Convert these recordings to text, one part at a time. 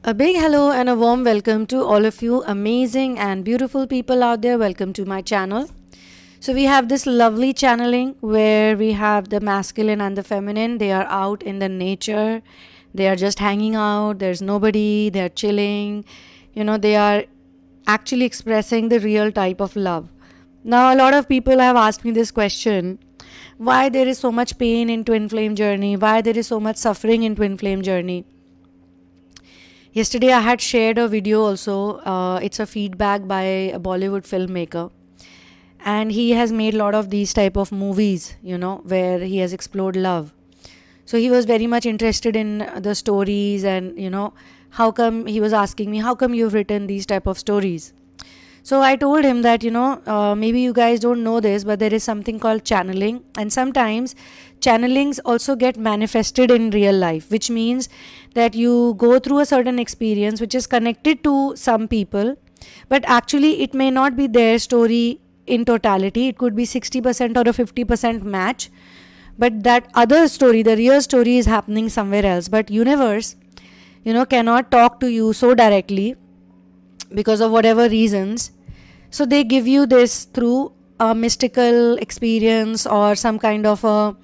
A big hello and a warm welcome to all of you amazing and beautiful people out there. Welcome to my channel. So we have this lovely channeling where we have the masculine and the feminine. They are out in the nature. They are just hanging out. There's nobody. They're chilling. They are actually expressing the real type of love. Now, a lot of people have asked me this question. Why there is so much pain in Twinflame journey? Why there is so much suffering in Twinflame journey? Yesterday I had shared a video also. It's a feedback by a Bollywood filmmaker. And he has made a lot of these type of movies, where he has explored love. So he was very much interested in the stories and, how come, he was asking me, how come you've written these type of stories? So I told him that, maybe you guys don't know this, but there is something called channeling. And sometimes channelings also get manifested in real life, which means that you go through a certain experience which is connected to some people, but actually it may not be their story in totality. It could be 60% or a 50% match. But that other story, the real story, is happening somewhere else. But universe, cannot talk to you so directly because of whatever reasons. So they give you this through a mystical experience or some kind of a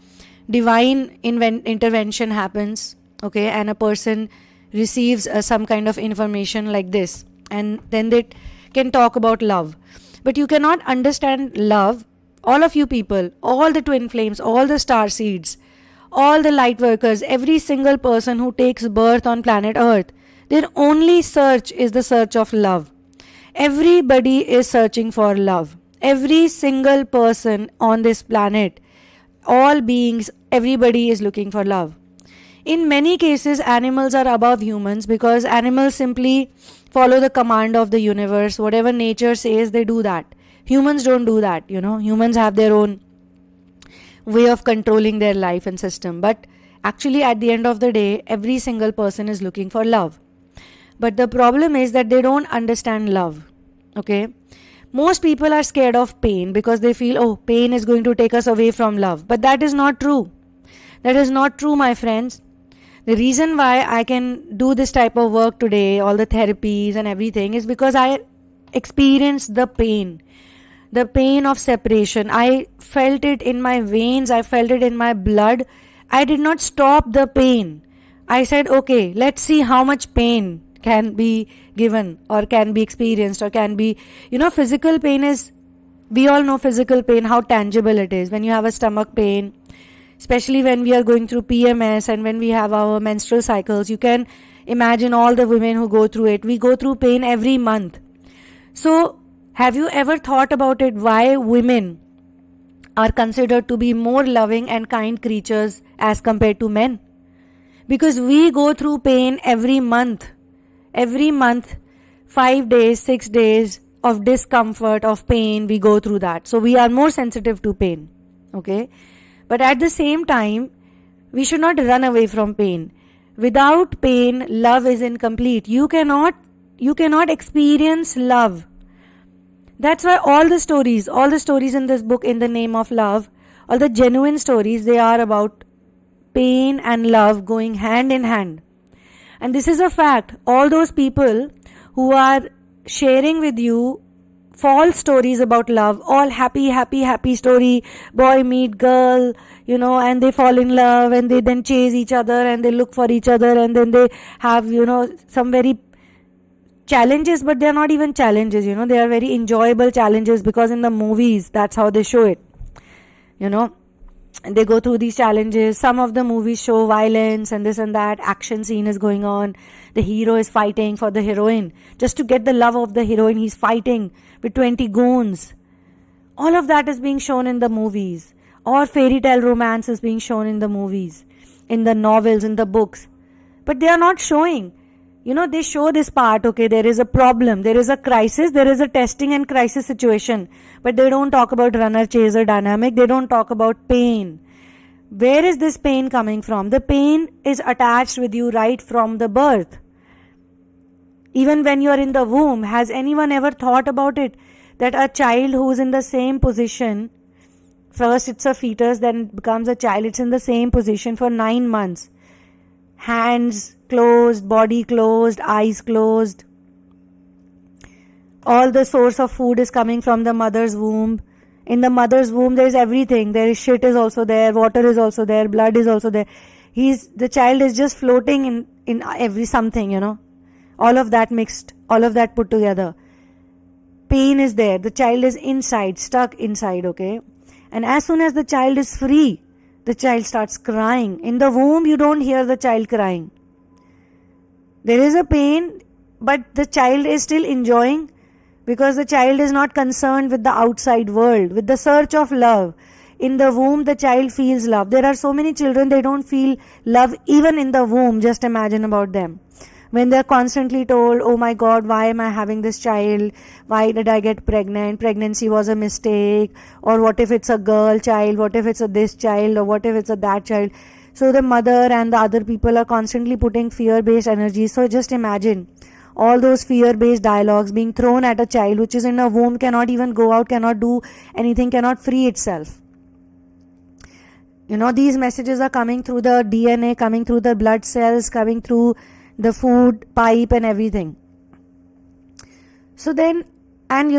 divine intervention happens, okay, and a person receives some kind of information like this, and then they can talk about love. But you cannot understand love, all of you people, all the twin flames, all the star seeds, all the light workers, every single person who takes birth on planet Earth, their only search is the search of love. Everybody is searching for love. Every single person on this planet, all beings, everybody is looking for love. In many cases, animals are above humans because animals simply follow the command of the universe. Whatever nature says, they do that. Humans don't do that, Humans have their own way of controlling their life and system. But actually, at the end of the day, every single person is looking for love. But the problem is that they don't understand love, okay? Most people are scared of pain because they feel, pain is going to take us away from love. But that is not true. That is not true, my friends. The reason why I can do this type of work today, all the therapies and everything, is because I experienced the pain of separation. I felt it in my veins. I felt it in my blood. I did not stop the pain. I said, okay, let's see how much pain can be given or can be experienced or can be, physical pain is, we all know physical pain, how tangible it is. When you have a stomach pain, especially when we are going through PMS and when we have our menstrual cycles, you can imagine all the women who go through it. We go through pain every month. So have you ever thought about it, why women are considered to be more loving and kind creatures as compared to men? Because we go through pain every month. Every month, 5 days, 6 days of discomfort, of pain, we go through that. So we are more sensitive to pain, okay? But at the same time, we should not run away from pain. Without pain, love is incomplete. You cannot experience love. That's why all the stories in this book, In the Name of Love, all the genuine stories, they are about pain and love going hand in hand. And this is a fact. All those people who are sharing with you false stories about love, all happy story, boy meet girl, and they fall in love and they then chase each other and they look for each other and then they have, some very challenges, but they are not even challenges, they are very enjoyable challenges because in the movies, that's how they show it, and they go through these challenges. Some of the movies show violence and this and that. Action scene is going on. The hero is fighting for the heroine. Just to get the love of the heroine, he's fighting with 20 goons. All of that is being shown in the movies. Or fairy tale romance is being shown in the movies, in the novels, in the books. But they are not showing. They show this part, okay, there is a problem, there is a crisis, there is a testing and crisis situation. But they don't talk about runner-chaser dynamic, they don't talk about pain. Where is this pain coming from? The pain is attached with you right from the birth. Even when you are in the womb, has anyone ever thought about it? That a child who is in the same position, first it's a fetus, then it becomes a child, it's in the same position for 9 months. hands closed, body closed, eyes closed. All the source of food is coming from the mother's womb. In the mother's womb there is everything. There is shit is also there, water is also there, blood is also there. The child is just floating in every something, all of that mixed, all of that put together. Pain is there, the child is inside, stuck inside, okay? And as soon as the child is free, the child starts crying. In the womb you don't hear the child crying. There is a pain, but the child is still enjoying, because the child is not concerned with the outside world, with the search of love. In the womb, the child feels love. There are so many children, they don't feel love even in the womb. Just imagine about them. When they're constantly told, oh my God, why am I having this child? Why did I get pregnant? Pregnancy was a mistake. Or what if it's a girl child? What if it's a this child? Or what if it's a that child? So the mother and the other people are constantly putting fear-based energy. So just imagine all those fear-based dialogues being thrown at a child which is in a womb, cannot even go out, cannot do anything, cannot free itself. These messages are coming through the DNA, coming through the blood cells, coming through the food pipe and everything. So then, and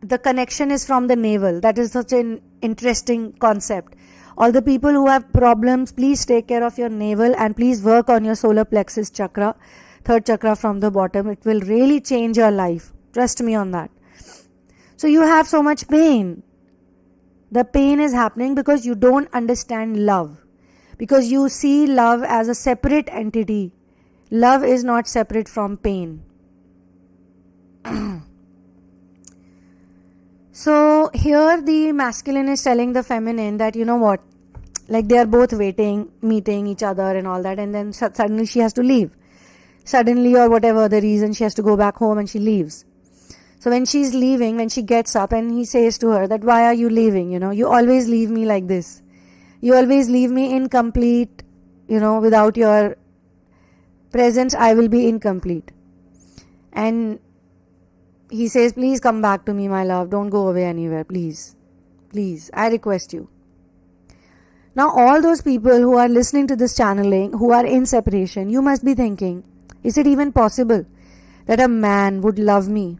the connection is from the navel. That is such an interesting concept. All the people who have problems, please take care of your navel and please work on your solar plexus chakra, third chakra from the bottom. It will really change your life. Trust me on that. So you have so much pain. The pain is happening because you don't understand love. Because you see love as a separate entity. Love is not separate from pain. So here the masculine is telling the feminine that, like they are both waiting, meeting each other and all that, and then suddenly she has to leave. Suddenly, or whatever the reason, she has to go back home and she leaves. So when she's leaving, when she gets up and he says to her that, why are you leaving? You always leave me like this. You always leave me incomplete, without your presence I will be incomplete. And he says, please come back to me, my love. Don't go away anywhere, please. Please, I request you. Now all those people who are listening to this channeling, who are in separation, you must be thinking, is it even possible that a man would love me,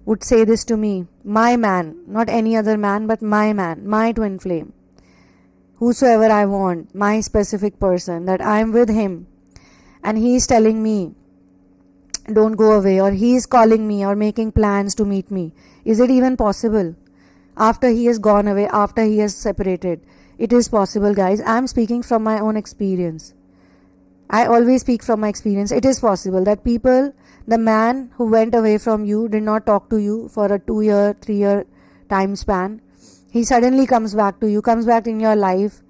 would say this to me, my man, not any other man, but my man, my twin flame, whosoever I want, my specific person, that I am with him and he is telling me, don't go away, or he is calling me or making plans to meet me. Is it even possible? After he has gone away, after he has separated, it is possible, guys. I am speaking from my own experience. I always speak from my experience. It is possible that people, the man who went away from you, did not talk to you for a 2-year, 3-year time span. He suddenly comes back to you, comes back in your life,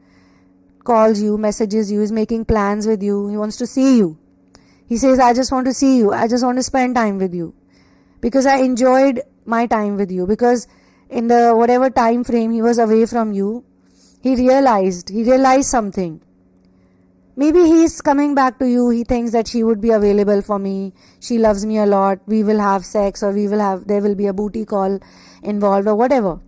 calls you, messages you, is making plans with you. He wants to see you. He says, I just want to see you. I just want to spend time with you. Because I enjoyed my time with you. Because in the whatever time frame he was away from you, he realized something. Maybe he is coming back to you. He thinks that she would be available for me. She loves me a lot. We will have sex, or there will be a booty call involved, or whatever.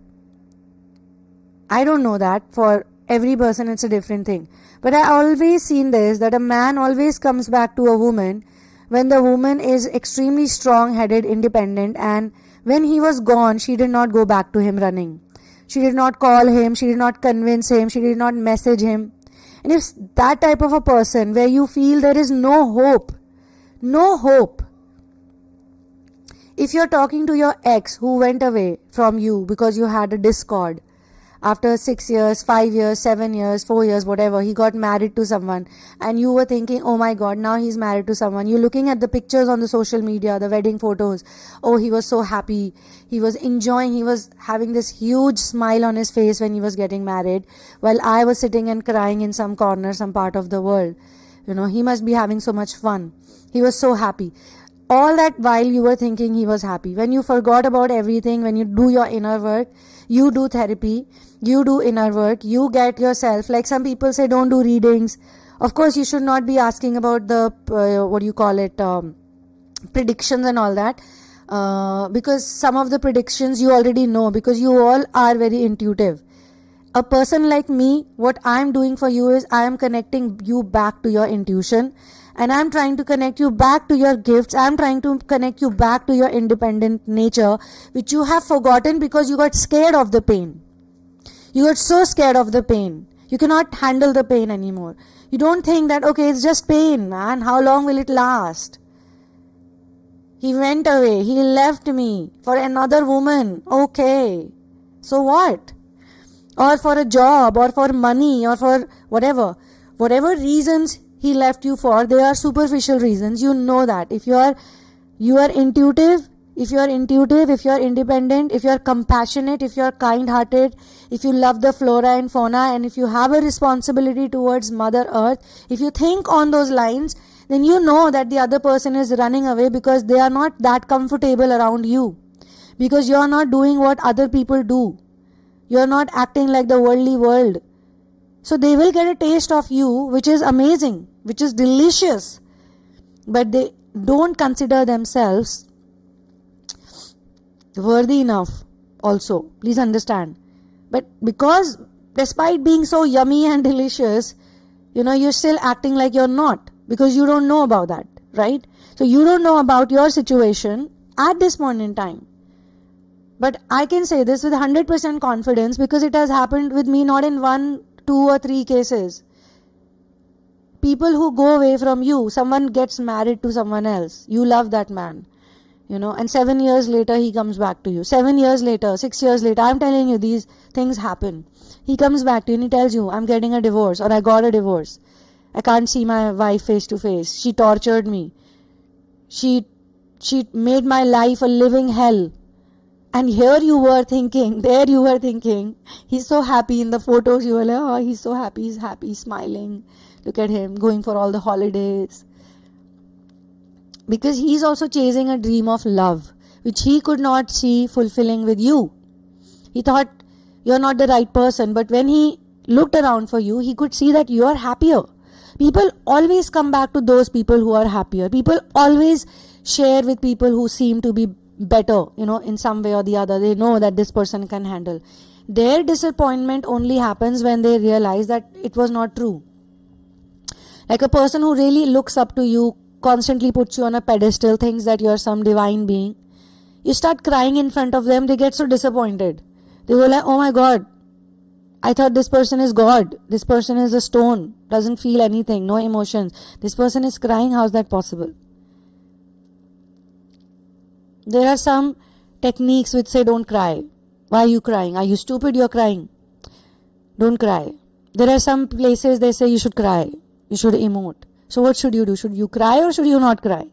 I don't know that. For every person it's a different thing. But I always seen this, that a man always comes back to a woman when the woman is extremely strong-headed, independent, and when he was gone, she did not go back to him running. She did not call him, she did not convince him, she did not message him. And if that type of a person where you feel there is no hope, if you're talking to your ex who went away from you because you had a discord, after 6 years, 5 years, 7 years, 4 years, whatever, he got married to someone, and you were thinking, oh my God, now he's married to someone. You're looking at the pictures on the social media, the wedding photos. Oh, he was so happy. He was enjoying. He was having this huge smile on his face when he was getting married, while I was sitting and crying in some corner, some part of the world. He must be having so much fun. He was so happy. All that while you were thinking he was happy. When you forgot about everything, when you do your inner work, you do therapy, you do inner work, you get yourself, like some people say, don't do readings. Of course, you should not be asking about the, predictions and all that. Because some of the predictions you already know, because you all are very intuitive. a person like me, what I'm doing for you is I am connecting you back to your intuition, and I'm trying to connect you back to your gifts. I'm trying to connect you back to your independent nature, which you have forgotten because you got scared of the pain. You got so scared of the pain. You cannot handle the pain anymore. You don't think that, okay, it's just pain, man. How long will it last? He went away. He left me for another woman. Okay. So what? Or for a job, or for money, or for whatever. Whatever reasons he left you for, they are superficial reasons. You know that. If you are intuitive, if you are independent, if you are compassionate, if you are kind-hearted, if you love the flora and fauna, and if you have a responsibility towards Mother Earth, if you think on those lines, then you know that the other person is running away because they are not that comfortable around you. Because you are not doing what other people do. You are not acting like the worldly world. So they will get a taste of you, which is amazing, which is delicious. But they don't consider themselves worthy enough also. Please understand. But because despite being so yummy and delicious, you're still acting like you're not. Because you don't know about that, right? So you don't know about your situation at this point in time. But I can say this with 100% confidence because it has happened with me not in 1, 2 or 3 cases. People who go away from you, someone gets married to someone else. You love that man, and 7 years later he comes back to you. 7 years later, 6 years later, I'm telling you, these things happen. He comes back to you and he tells you, I'm getting a divorce, or I got a divorce. I can't see my wife face to face. She tortured me. She made my life a living hell. And there you were thinking, he's so happy in the photos. You were like, oh, he's so happy, he's happy, smiling. Look at him, going for all the holidays. Because he's also chasing a dream of love, which he could not see fulfilling with you. He thought you're not the right person, but when he looked around for you, he could see that you are happier. People always come back to those people who are happier. People always share with people who seem to be better, in some way or the other. They know that this person can handle. Their disappointment only happens when they realize that it was not true. Like a person who really looks up to you, constantly puts you on a pedestal, thinks that you're some divine being. You start crying in front of them, they get so disappointed. They were like, oh my God, I thought this person is God. This person is a stone, doesn't feel anything, no emotions. This person is crying, how's that possible? There are some techniques which say don't cry. Why are you crying? Are you stupid? You're crying. Don't cry. There are some places they say you should cry. You should emote. So what should you do? Should you cry or should you not cry?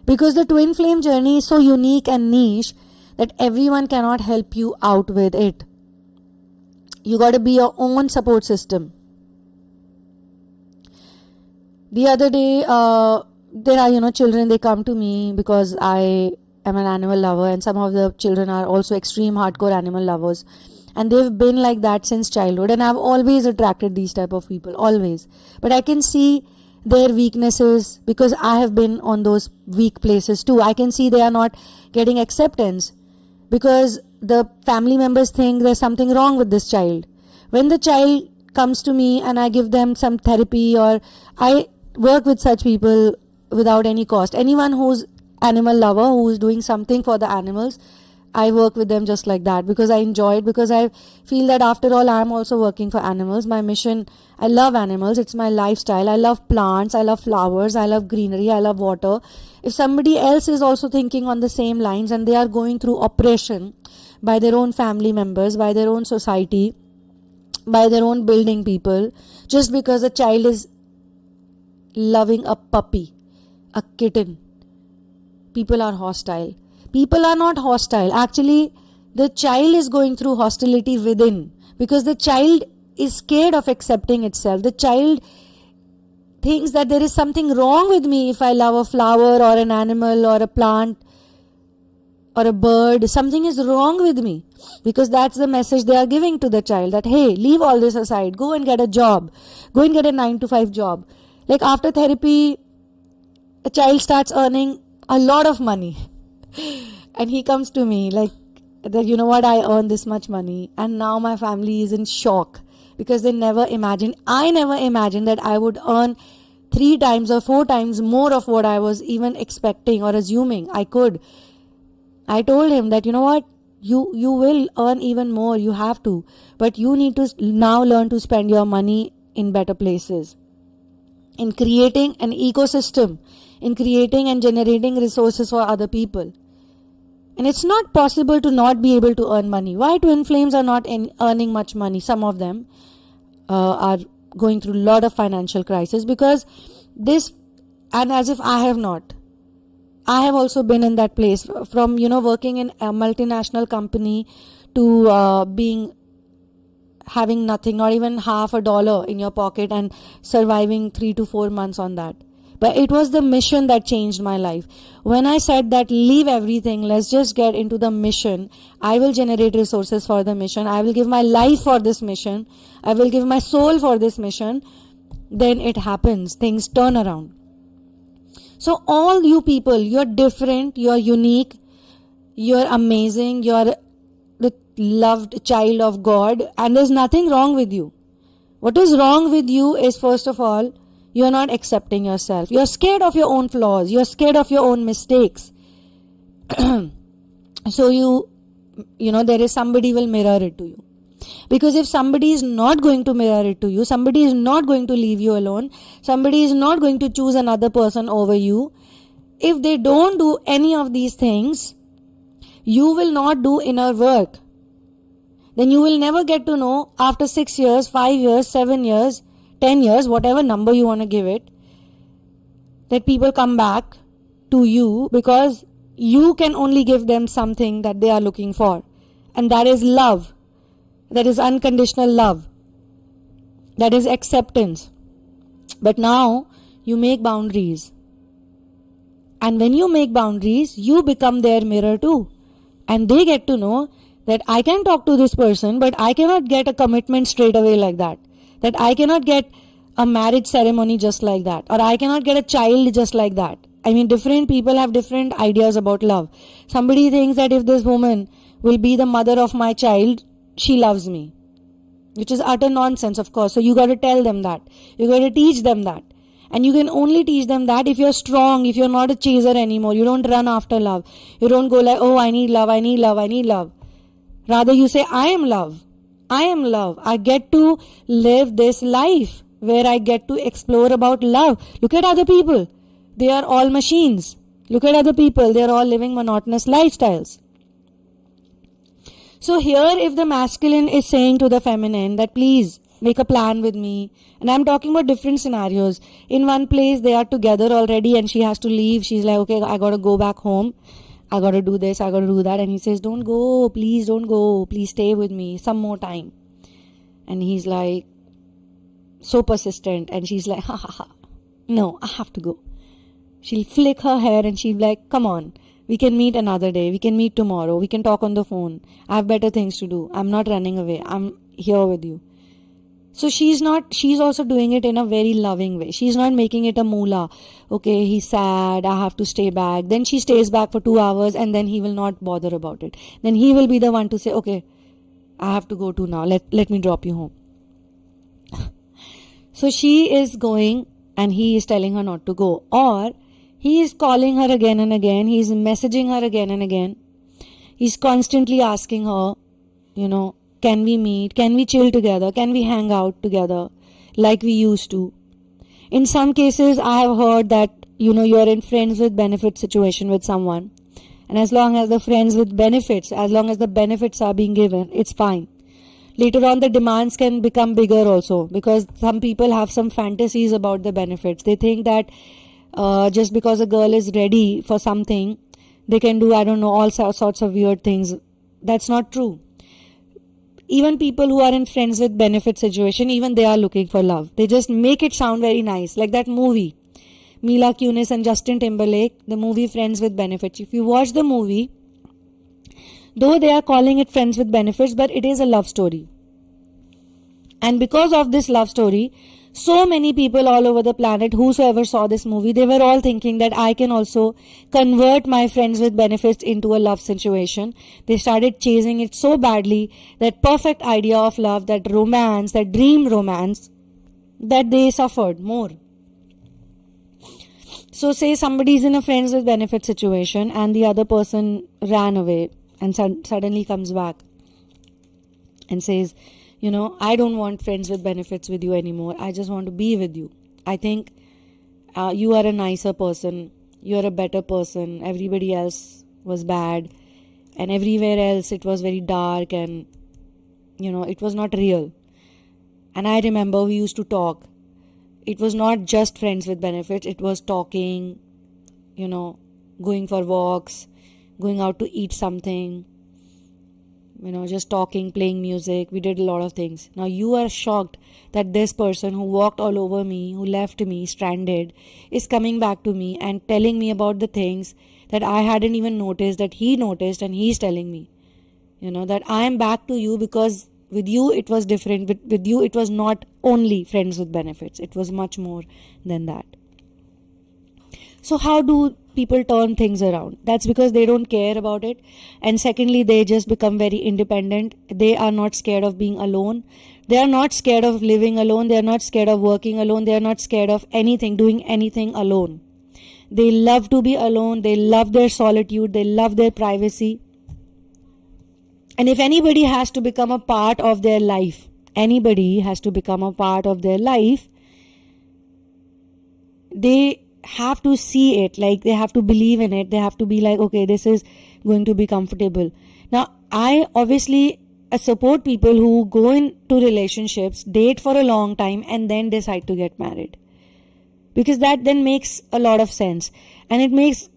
Because the twin flame journey is so unique and niche that everyone cannot help you out with it. You got to be your own support system. The other day, there are, children, they come to me because I am an animal lover, and some of the children are also extreme hardcore animal lovers, and they've been like that since childhood, and I've always attracted these type of people, always. But I can see their weaknesses because I have been on those weak places too. I can see they are not getting acceptance because the family members think there's something wrong with this child. When the child comes to me and I give them some therapy, or I work with such people without any cost. Anyone who's animal lover, who is doing something for the animals, I work with them just like that because I enjoy it, because I feel that after all I am also working for animals. My mission, I love animals, it's my lifestyle. I love plants, I love flowers, I love greenery, I love water. If somebody else is also thinking on the same lines and they are going through oppression by their own family members, by their own society, by their own building people, just because a child is loving a puppy, a kitten, people are hostile. People are not hostile. Actually, the child is going through hostility within, because the child is scared of accepting itself. The child thinks that there is something wrong with me if I love a flower or an animal or a plant or a bird. Something is wrong with me, because that's the message they are giving to the child, that hey, leave all this aside, go and get a job, go and get a 9-to-5 job. Like after therapy, a child starts earning a lot of money and he comes to me like, that, you know what, I earn this much money, and now my family is in shock because I never imagined that I would earn 3 times or 4 times more of what I was even expecting or assuming I could. I told him that, you know what, you will earn even more, you have to, but you need to now learn to spend your money in better places, in creating an ecosystem, in creating and generating resources for other people. And it's not possible to not be able to earn money. Why twin flames are not earning much money? Some of them are going through a lot of financial crisis because this, and as if I have not. I have also been in that place, from, you know, working in a multinational company to having nothing, not even $50 in your pocket, and surviving 3 to 4 months on that. But it was the mission that changed my life. When I said that leave everything, let's just get into the mission, I will generate resources for the mission, I will give my life for this mission, I will give my soul for this mission, then it happens, things turn around. So all you people, you're different, you're unique, you're amazing, you're the loved child of God, and there's nothing wrong with you. What is wrong with you is, first of all, you're not accepting yourself. You're scared of your own flaws. You're scared of your own mistakes. So you know, there is somebody will mirror it to you. Because if somebody is not going to mirror it to you, somebody is not going to leave you alone, somebody is not going to choose another person over you, if they don't do any of these things, you will not do inner work. Then you will never get to know after 6 years, 5 years, 7 years, 10 years, whatever number you want to give it, that people come back to you because you can only give them something that they are looking for. And that is love. That is unconditional love. That is acceptance. But now you make boundaries. And when you make boundaries, you become their mirror too. And they get to know that I can talk to this person, but I cannot get a commitment straight away like that. That I cannot get a marriage ceremony just like that. Or I cannot get a child just like that. I mean, different people have different ideas about love. Somebody thinks that if this woman will be the mother of my child, she loves me. Which is utter nonsense, of course. So you got to tell them that. You got to teach them that. And you can only teach them that if you're strong, if you're not a chaser anymore. You don't run after love. You don't go like, oh, I need love, I need love, I need love. Rather you say, I am love. I am love. I get to live this life where I get to explore about love. Look at other people. They are all machines. Look at other people. They are all living monotonous lifestyles. So here, if the masculine is saying to the feminine that please make a plan with me, and I'm talking about different scenarios. In one place, they are together already and she has to leave. She's like, okay, I got to go back home. I got to do this, I got to do that. And he says, don't go, please don't go. Please stay with me some more time. And he's like, so persistent. And she's like, ha ha ha. No, I have to go. She'll flick her hair and she'll be like, come on. We can meet another day. We can meet tomorrow. We can talk on the phone. I have better things to do. I'm not running away. I'm here with you. So she's also doing it in a very loving way. She's not making it a moolah. Okay, he's sad, I have to stay back. Then she stays back for 2 hours and then he will not bother about it. Then he will be the one to say, okay, I have to go to now. Let me drop you home. So she is going and he is telling her not to go. Or he is calling her again and again. He is messaging her again and again. He's constantly asking her, you know, can we meet? Can we chill together? Can we hang out together like we used to? In some cases, I have heard that, you know, you're in friends with benefit situation with someone. And as long as the friends with benefits, as long as the benefits are being given, it's fine. Later on, the demands can become bigger also because some people have some fantasies about the benefits. They think that just because a girl is ready for something, they can do, I don't know, all sorts of weird things. That's not true. Even people who are in friends with benefit situation, even they are looking for love. They just make it sound very nice. Like that movie, Mila Kunis and Justin Timberlake, the movie Friends with Benefits. If you watch the movie, though they are calling it Friends with Benefits, but it is a love story. And because of this love story, So many people all over the planet, whosoever saw this movie, they were all thinking that I can also convert my friends with benefits into a love situation. They started chasing it so badly, that perfect idea of love, that romance, that dream romance, that they suffered more. So say somebody is in a friends with benefit situation and the other person ran away and suddenly comes back and says, I don't want friends with benefits with you anymore. I just want to be with you. I think you are a nicer person. You are a better person. Everybody else was bad. And everywhere else it was very dark and, it was not real. And I remember we used to talk. It was not just friends with benefits. It was talking, going for walks, going out to eat something, just talking, playing music. We did a lot of things. Now you are shocked that this person who walked all over me, who left me stranded, is coming back to me and telling me about the things that I hadn't even noticed, that he noticed, and he's telling me, that I am back to you because with you it was different. With you it was not only friends with benefits. It was much more than that. So how do people turn things around? That's because they don't care about it. And secondly, they just become very independent. They are not scared of being alone. They are not scared of living alone. They are not scared of working alone. They are not scared of anything, doing anything alone. They love to be alone. They love their solitude. They love their privacy. And if anybody has to become a part of their life, they have to see it, like they have to believe in it. They have to be like, okay, this is going to be comfortable. Now, I obviously support people who go into relationships, date for a long time, and then decide to get married. Because that then makes a lot of sense. And it makes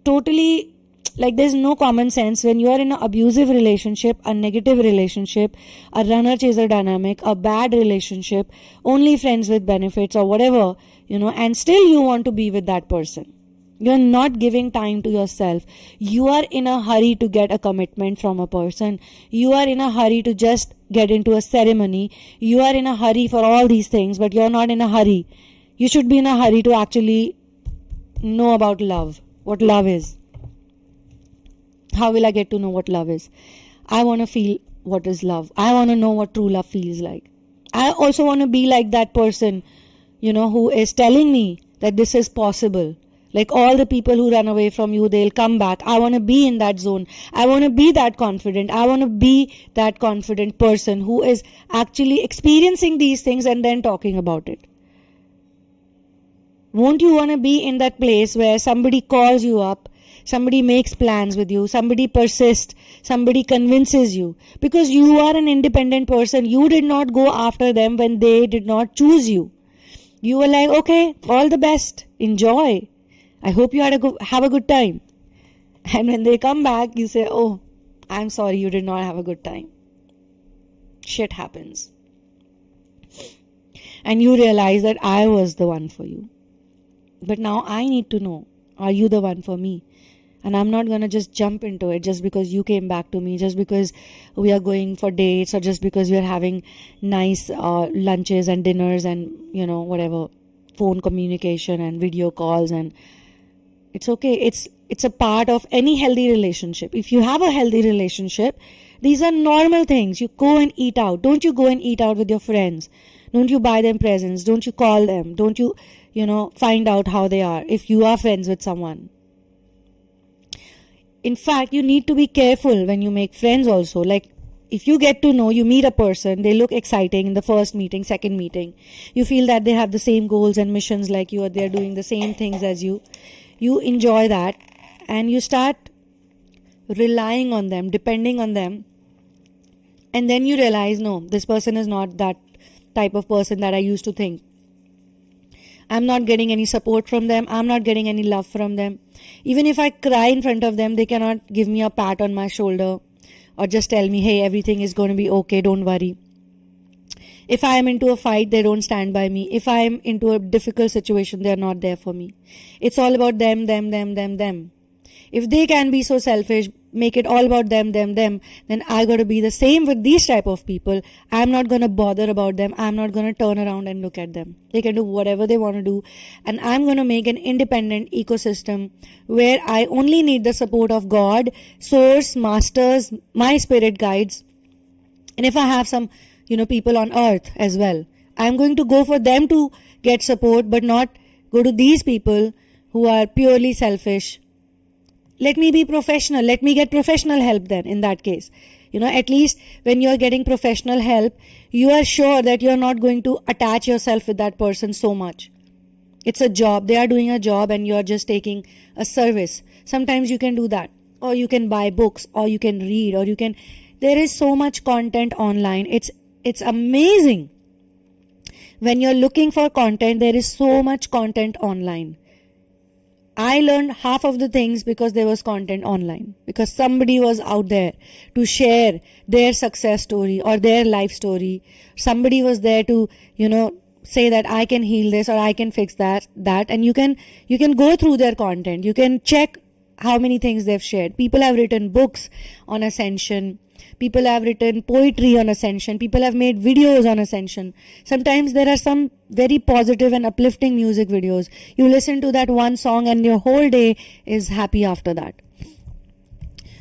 totally, like, there's no common sense when you are in an abusive relationship, a negative relationship, a runner-chaser dynamic, a bad relationship, only friends with benefits or whatever, and still you want to be with that person. You're not giving time to yourself. You are in a hurry to get a commitment from a person. You are in a hurry to just get into a ceremony. You are in a hurry for all these things, but you're not in a hurry. You should be in a hurry to actually know about love, what love is. How will I get to know what love is? I want to feel what is love. I want to know what true love feels like. I also want to be like that person, who is telling me that this is possible. Like all the people who run away from you, they'll come back. I want to be in that zone. I want to be that confident. I want to be that confident person who is actually experiencing these things and then talking about it. Won't you want to be in that place where somebody calls you up, somebody makes plans with you, somebody persists, somebody convinces you? Because you are an independent person. You did not go after them when they did not choose you. You were like, okay, all the best, enjoy. I hope you have a good time. And when they come back, you say, oh, I'm sorry, you did not have a good time. Shit happens. And you realize that I was the one for you. But now I need to know, are you the one for me? And I'm not going to just jump into it just because you came back to me, just because we are going for dates, or just because we are having nice lunches and dinners and, whatever, phone communication and video calls. And it's okay. It's a part of any healthy relationship. If you have a healthy relationship, these are normal things. You go and eat out. Don't you go and eat out with your friends? Don't you buy them presents? Don't you call them? Don't you, find out how they are if you are friends with someone? In fact, you need to be careful when you make friends also. Like, if you get to know, you meet a person, they look exciting in the first meeting, second meeting. You feel that they have the same goals and missions like you, or they're doing the same things as you. You enjoy that and you start relying on them, depending on them. And then you realize, no, this person is not that type of person that I used to think. I'm not getting any support from them. I'm not getting any love from them. Even if I cry in front of them, they cannot give me a pat on my shoulder or just tell me, hey, everything is going to be okay, don't worry. If I am into a fight, they don't stand by me. If I am into a difficult situation, they are not there for me. It's all about them. If they can be so selfish make it all about them, then I got to be the same with these type of people. I'm not going to bother about them. I'm not going to turn around and look at them. They can do whatever they want to do. And I'm going to make an independent ecosystem where I only need the support of God, source, masters, my spirit guides. And if I have some, people on earth as well, I'm going to go for them to get support, but not go to these people who are purely selfish. Let me be professional. Let me get professional help then in that case. At least when you're getting professional help, you are sure that you're not going to attach yourself with that person so much. It's a job. They are doing a job and you're just taking a service. Sometimes you can do that. Or you can buy books, or you can read, or there is so much content online. It's amazing. When you're looking for content, there is so much content online. I learned half of the things because there was content online. Because somebody was out there to share their success story or their life story. Somebody was there to, say that I can heal this or I can fix that. And you can go through their content. You can check how many things they've shared. People have written books on ascension. People have written poetry on ascension. People have made videos on ascension. Sometimes there are some very positive and uplifting music videos. You listen to that one song and your whole day is happy after that.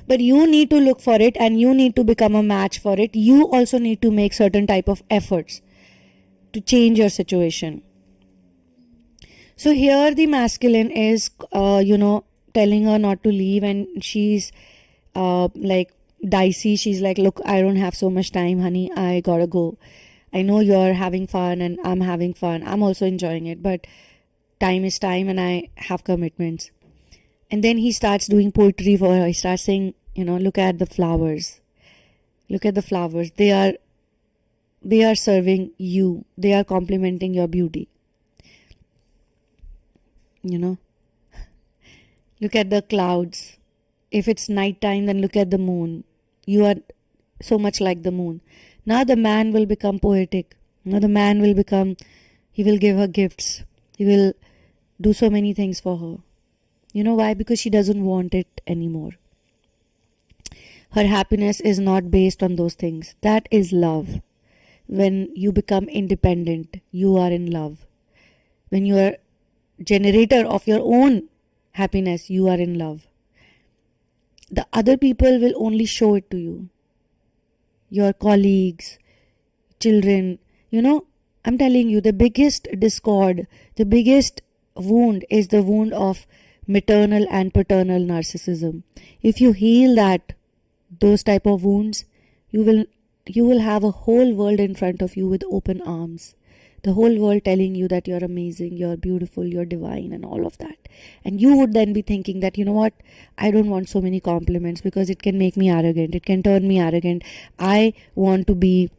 But you need to look for it and you need to become a match for it. You also need to make certain type of efforts to change your situation. So here the masculine is, telling her not to leave, and she's dicey. She's like, look, I don't have so much time, honey. I gotta go. I know you're having fun and I'm having fun. I'm also enjoying it, but time is time and I have commitments. And then he starts doing poetry for her. He starts saying, look at the flowers. Look at the flowers. They are serving you. They are complimenting your beauty. Look at the clouds. If it's night time, then look at the moon. You are so much like the moon. Now the man will become poetic. Now the man will he will give her gifts. He will do so many things for her. You know why? Because she doesn't want it anymore. Her happiness is not based on those things. That is love. When you become independent, you are in love. When you are generator of your own happiness, you are in love. The other people will only show it to you. Your colleagues, children, I'm telling you, the biggest discord, the biggest wound is the wound of maternal and paternal narcissism. If you heal those type of wounds, you will have a whole world in front of you with open arms. The whole world telling you that you're amazing, you're beautiful, you're divine and all of that. And you would then be thinking that, I don't want so many compliments because it can make me arrogant. It can turn me arrogant. I want to be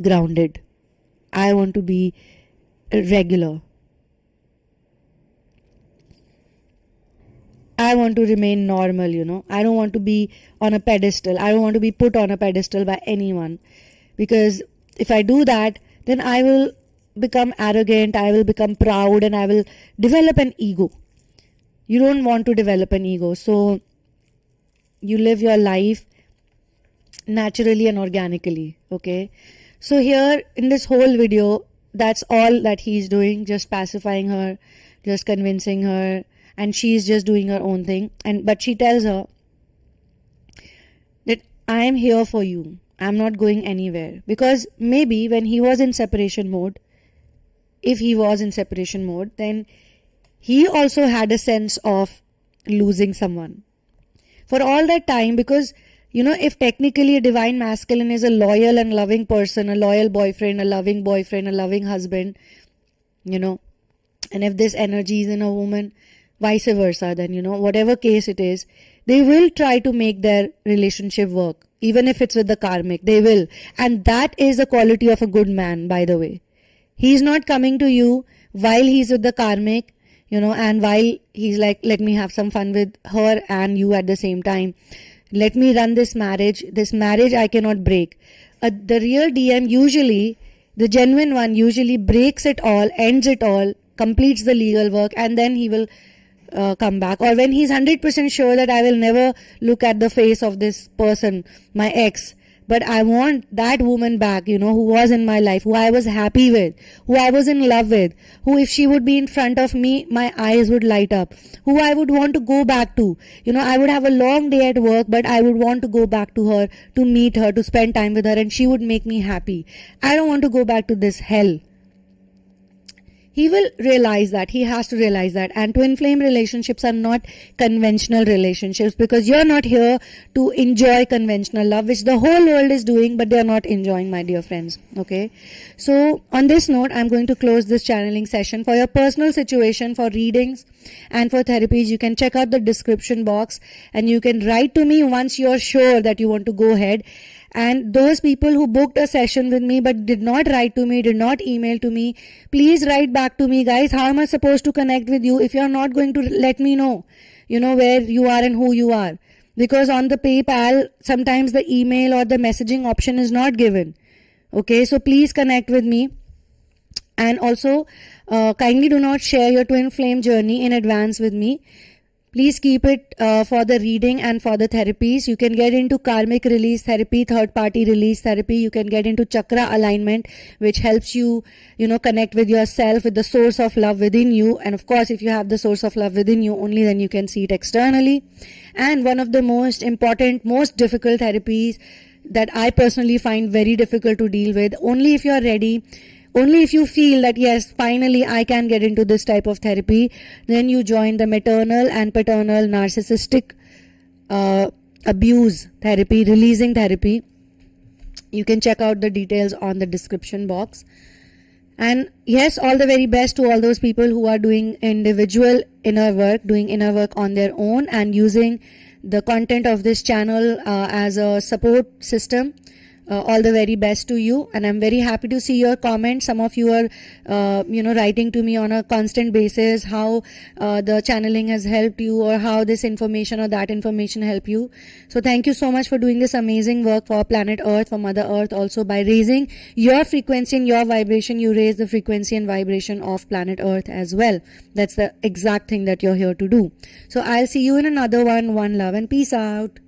grounded. I want to be regular. I want to remain normal, I don't want to be on a pedestal. I don't want to be put on a pedestal by anyone. Because if I do that, then I will become arrogant, I will become proud, and I will develop an ego. You don't want to develop an ego. So you live your life naturally and organically. Okay. So here in this whole video, that's all that he's doing, just pacifying her, just convincing her, and she's just doing her own thing. But she tells her that I am here for you. I'm not going anywhere. Because maybe when he was in separation mode, if he was in separation mode, then he also had a sense of losing someone. For all that time, because, if technically a divine masculine is a loyal and loving person, a loyal boyfriend, a loving husband, and if this energy is in a woman, vice versa, then, whatever case it is, they will try to make their relationship work. Even if it's with the karmic, they will. And that is the quality of a good man, by the way. He's not coming to you while he's with the karmic, and while he's like, let me have some fun with her and you at the same time. Let me run this marriage. This marriage I cannot break. The real DM usually, the genuine one usually breaks it all, ends it all, completes the legal work, and then he will come back, or when he's 100% sure that I will never look at the face of this person, my ex, but I want that woman back, who was in my life, who I was happy with, who I was in love with, who if she would be in front of me, my eyes would light up, who I would want to go back to. I would have a long day at work, but I would want to go back to her, to meet her, to spend time with her, and she would make me happy. I don't want to go back to this hell. He will realize that. He has to realize that. And twin flame relationships are not conventional relationships, because you're not here to enjoy conventional love, which the whole world is doing, but they're not enjoying, my dear friends. Okay. So on this note, I'm going to close this channeling session. For your personal situation, for readings and for therapies, you can check out the description box and you can write to me once you're sure that you want to go ahead. And those people who booked a session with me but did not write to me, did not email to me, please write back to me, guys. How am I supposed to connect with you if you're not going to let me know, where you are and who you are? Because on the PayPal, sometimes the email or the messaging option is not given. Okay, so please connect with me. And also, kindly do not share your twin flame journey in advance with me. Please keep it for the reading and for the therapies. You can get into karmic release therapy, third party release therapy. You can get into chakra alignment, which helps you, connect with yourself, with the source of love within you. And of course, if you have the source of love within you, only then you can see it externally. And one of the most important, most difficult therapies that I personally find very difficult to deal with, only if you are ready, only if you feel that, yes, finally I can get into this type of therapy, then you join the maternal and paternal narcissistic abuse therapy, releasing therapy. You can check out the details on the description box. And yes, all the very best to all those people who are doing individual inner work, doing inner work on their own and using the content of this channel as a support system. All the very best to you, and I'm very happy to see your comments. Some of you are writing to me on a constant basis how the channeling has helped you, or how this information or that information helped you. So thank you so much for doing this amazing work for planet Earth, for Mother Earth. Also, by raising your frequency and your vibration, you raise the frequency and vibration of planet Earth as well. That's the exact thing that you're here to do. So I'll see you in another one. One love and peace out.